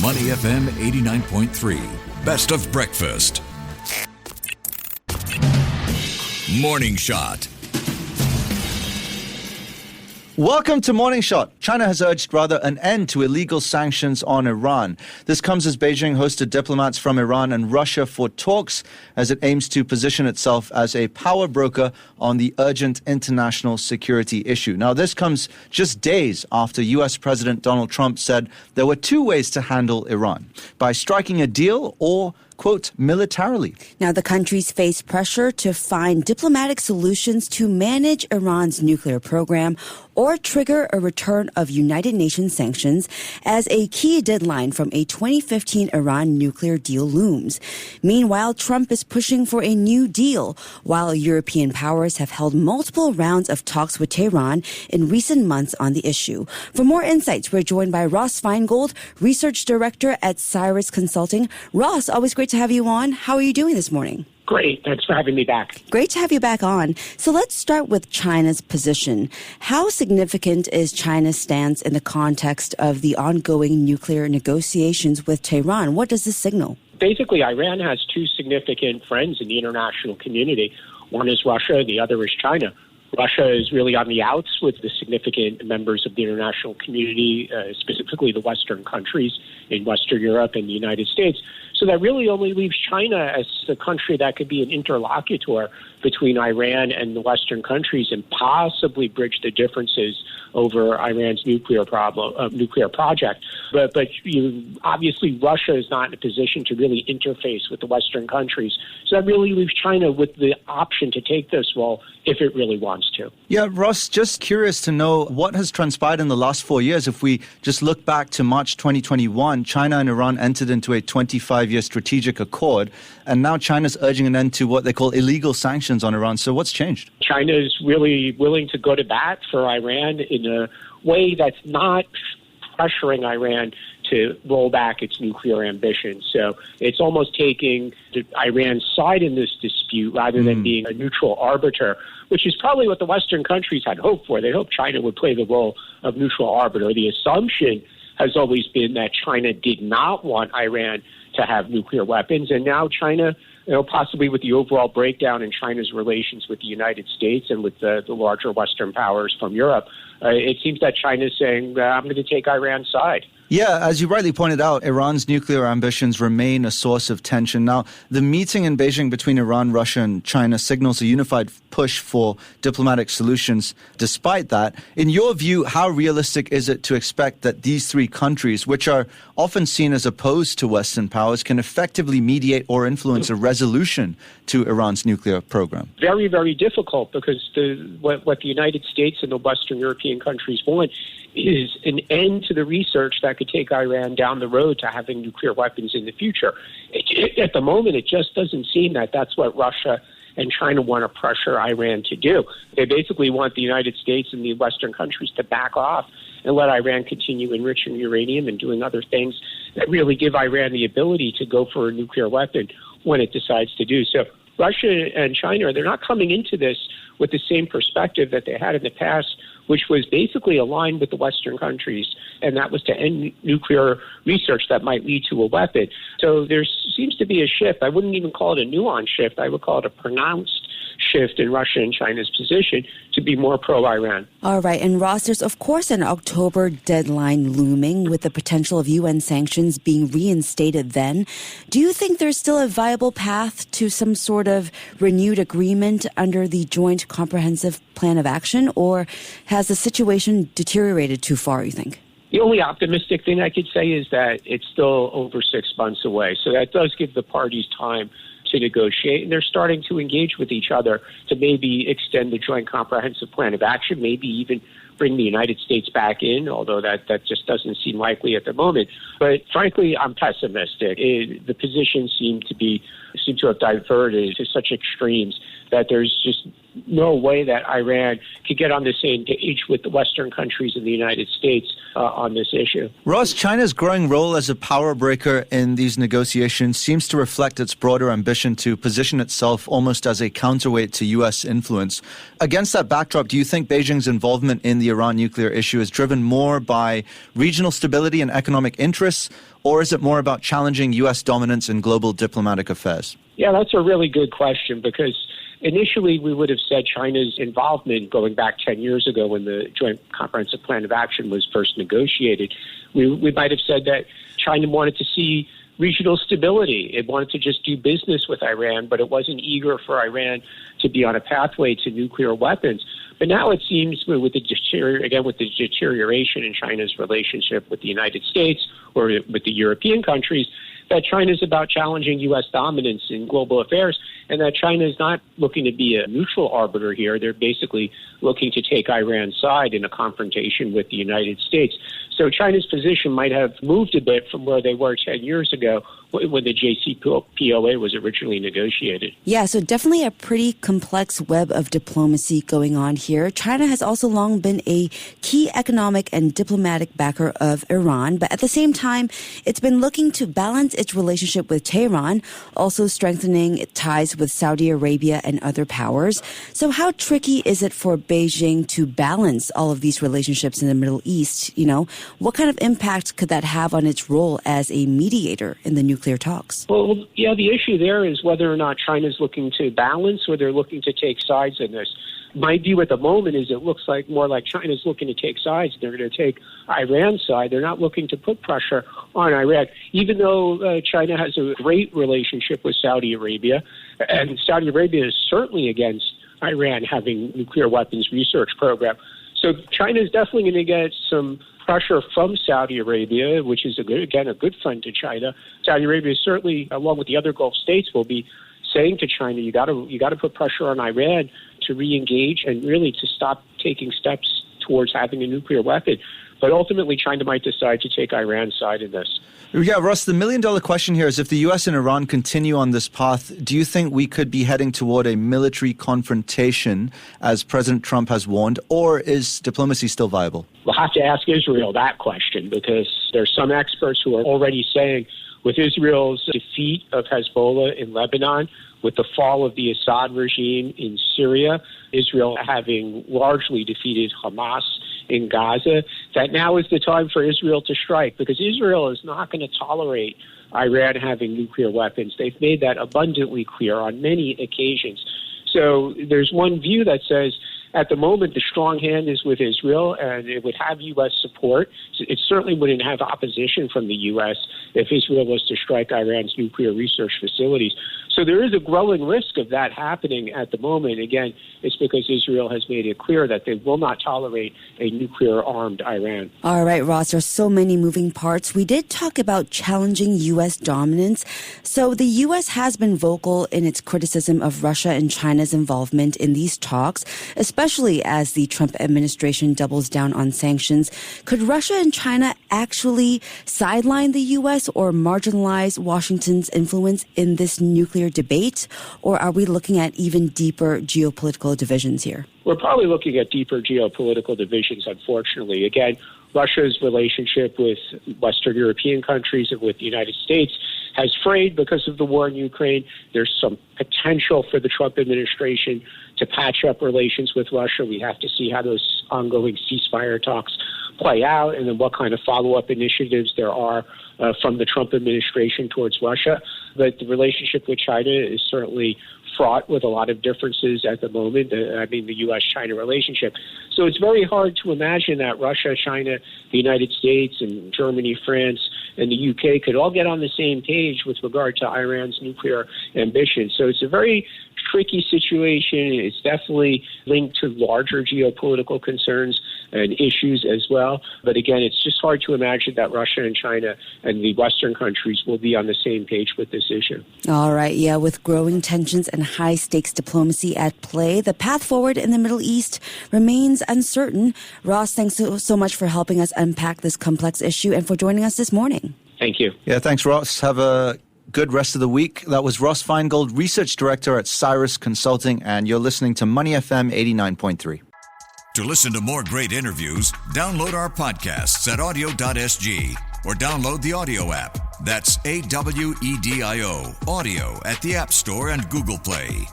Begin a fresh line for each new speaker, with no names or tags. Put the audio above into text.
Money FM 89.3. Best of breakfast. Morning Shot.
Welcome to Morning Shot. China has urged an end to illegal sanctions on Iran. This comes as Beijing hosted diplomats from Iran and Russia for talks as it aims to position itself as a power broker on the urgent international security issue. Now, this comes just days after U.S. President Donald Trump said there were two ways to handle Iran: by striking a deal or, quote, militarily.
Now, the countries face pressure to find diplomatic solutions to manage Iran's nuclear program or trigger a return of United Nations sanctions as a key deadline from a 2015 Iran nuclear deal looms. Meanwhile, Trump is pushing for a new deal, while European powers have held multiple rounds of talks with Tehran in recent months on the issue. For more insights, we're joined by Ross Feingold, Research Director at Caerus Consulting. Ross, always great to have you on. How are you doing this morning?
Great. Thanks for having me back.
Great to have you back on. So let's start with China's position. How significant is China's stance in the context of the ongoing nuclear negotiations with Tehran? What does this signal?
Basically, Iran has two significant friends in the international community. One is Russia, the other is China. Russia is really on the outs with the significant members of the international community, specifically the Western countries in Western Europe and the United States. So that really only leaves China as the country that could be an interlocutor between Iran and the Western countries and possibly bridge the differences over Iran's nuclear project. But obviously Russia is not in a position to really interface with the Western countries. So that really leaves China with the option to take this role if it really wants to.
Yeah, Ross, just curious to know what has transpired in the last 4 years. If we just look back to March 2021, China and Iran entered into a 25-year strategic accord, and now China's urging an end to what they call illegal sanctions on Iran. So what's changed?
China is really willing to go to bat for Iran in a way that's not pressuring Iran to roll back its nuclear ambitions. So it's almost taking Iran's side in this dispute rather than being a neutral arbiter, which is probably what the Western countries had hoped for. They hoped China would play the role of neutral arbiter. The assumption has always been that China did not want Iran to have nuclear weapons, and now China, possibly with the overall breakdown in China's relations with the United States and with the larger Western powers from Europe, it seems that China is saying, I'm going to take Iran's side.
Yeah, as you rightly pointed out, Iran's nuclear ambitions remain a source of tension. Now, the meeting in Beijing between Iran, Russia, and China signals a unified push for diplomatic solutions. Despite that, in your view, how realistic is it to expect that these three countries, which are often seen as opposed to Western powers, can effectively mediate or influence a resolution to Iran's nuclear program?
Very, very difficult, because what the United States and the Western European countries want is an end to the research that could take Iran down the road to having nuclear weapons in the future. At the moment, it just doesn't seem that that's what Russia and China want to pressure Iran to do. They basically want the United States and the Western countries to back off and let Iran continue enriching uranium and doing other things that really give Iran the ability to go for a nuclear weapon when it decides to do so. Russia and China, they're not coming into this with the same perspective that they had in the past, which was basically aligned with the Western countries, and that was to end nuclear research that might lead to a weapon. So there seems to be a shift. I wouldn't even call it a nuanced shift. I would call it a pronounced shift in Russia and China's position to be more pro-Iran.
All right. And Ross, there's of course an October deadline looming with the potential of UN sanctions being reinstated then. Do you think there's still a viable path to some sort of renewed agreement under the Joint Comprehensive Plan of Action, or has the situation deteriorated too far, you think?
The only optimistic thing I could say is that it's still over 6 months away. So that does give the parties time to negotiate, and they're starting to engage with each other to maybe extend the Joint Comprehensive Plan of Action, maybe even bring the United States back in, although that just doesn't seem likely at the moment. But frankly, I'm pessimistic. The positions seem to have diverted to such extremes that there's just no way that Iran could get on the same page with the Western countries and the United States on this issue.
Ross, China's growing role as a power breaker in these negotiations seems to reflect its broader ambition to position itself almost as a counterweight to U.S. influence. Against that backdrop, do you think Beijing's involvement in the Iran nuclear issue is driven more by regional stability and economic interests, or is it more about challenging U.S. dominance in global diplomatic affairs?
Yeah, that's a really good question, because initially we would have said China's involvement going back 10 years ago when the Joint Comprehensive Plan of Action was first negotiated. We might have said that China wanted to see regional stability. It wanted to just do business with Iran, but it wasn't eager for Iran to be on a pathway to nuclear weapons. But now it seems with the deterioration in China's relationship with the United States or with the European countries, that China is about challenging U.S. dominance in global affairs, and that China is not looking to be a neutral arbiter here. They're basically looking to take Iran's side in a confrontation with the United States. So China's position might have moved a bit from where they were 10 years ago when the JCPOA was originally negotiated.
Yeah, so definitely a pretty complex web of diplomacy going on here. China has also long been a key economic and diplomatic backer of Iran, but at the same time, it's been looking to balance its relationship with Tehran, also strengthening its ties with Saudi Arabia and other powers. So how tricky is it for Beijing to balance all of these relationships in the Middle East? You know, what kind of impact could that have on its role as a mediator in the nuclear talks?
Well, yeah, the issue there is whether or not China's looking to balance or they're looking to take sides in this. My view at the moment is it looks like more like China's looking to take sides. They're going to take Iran's side. They're not looking to put pressure on Iran, even though China has a great relationship with Saudi Arabia. And Saudi Arabia is certainly against Iran having nuclear weapons research program. So China is definitely going to get some pressure from Saudi Arabia, which is, a good friend to China. Saudi Arabia certainly, along with the other Gulf states, will be saying to China, you got to put pressure on Iran to re-engage and really to stop taking steps towards having a nuclear weapon. But ultimately, China might decide to take Iran's side in this.
Yeah, Russ, the million-dollar question here is if the U.S. and Iran continue on this path, do you think we could be heading toward a military confrontation, as President Trump has warned, or is diplomacy still viable?
We'll have to ask Israel that question, because there's some experts who are already saying with Israel's defeat of Hezbollah in Lebanon, with the fall of the Assad regime in Syria, Israel having largely defeated Hamas in Gaza, that now is the time for Israel to strike, because Israel is not going to tolerate Iran having nuclear weapons. They've made that abundantly clear on many occasions. So there's one view that says at the moment the strong hand is with Israel and it would have U.S. support. It certainly wouldn't have opposition from the U.S. if Israel was to strike Iran's nuclear research facilities. So there is a growing risk of that happening at the moment. Again, it's because Israel has made it clear that they will not tolerate a nuclear-armed Iran.
All right, Ross, there's so many moving parts. We did talk about challenging U.S. dominance. So the U.S. has been vocal in its criticism of Russia and China's involvement in these talks, especially as the Trump administration doubles down on sanctions. Could Russia and China actually sideline the U.S. or marginalize Washington's influence in this nuclear debate? Or are we looking at even deeper geopolitical divisions here?
We're probably looking at deeper geopolitical divisions, unfortunately. Again, Russia's relationship with Western European countries and with the United States has frayed because of the war in Ukraine. There's some potential for the Trump administration to patch up relations with Russia. We have to see how those ongoing ceasefire talks play out and then what kind of follow-up initiatives there are from the Trump administration towards Russia. But the relationship with China is certainly fraught with a lot of differences at the moment. The U.S.-China relationship. So it's very hard to imagine that Russia, China, the United States, and Germany, France, and the U.K. could all get on the same page with regard to Iran's nuclear ambition. So it's a very tricky situation. It's definitely linked to larger geopolitical concerns and issues as well. But again, it's just hard to imagine that Russia and China and the Western countries will be on the same page with this issue.
All right. Yeah, with growing tensions and high-stakes diplomacy at play, the path forward in the Middle East remains uncertain. Ross, thanks so much for helping us unpack this complex issue and for joining us this morning.
Thank you.
Yeah, thanks, Ross. Have a good good rest of the week. That was Ross Feingold, Research Director at Caerus Consulting, and you're listening to Money FM 89.3.
To listen to more great interviews, download our podcasts at audio.sg or download the audio app. That's AWEDIO, audio at the App Store and Google Play.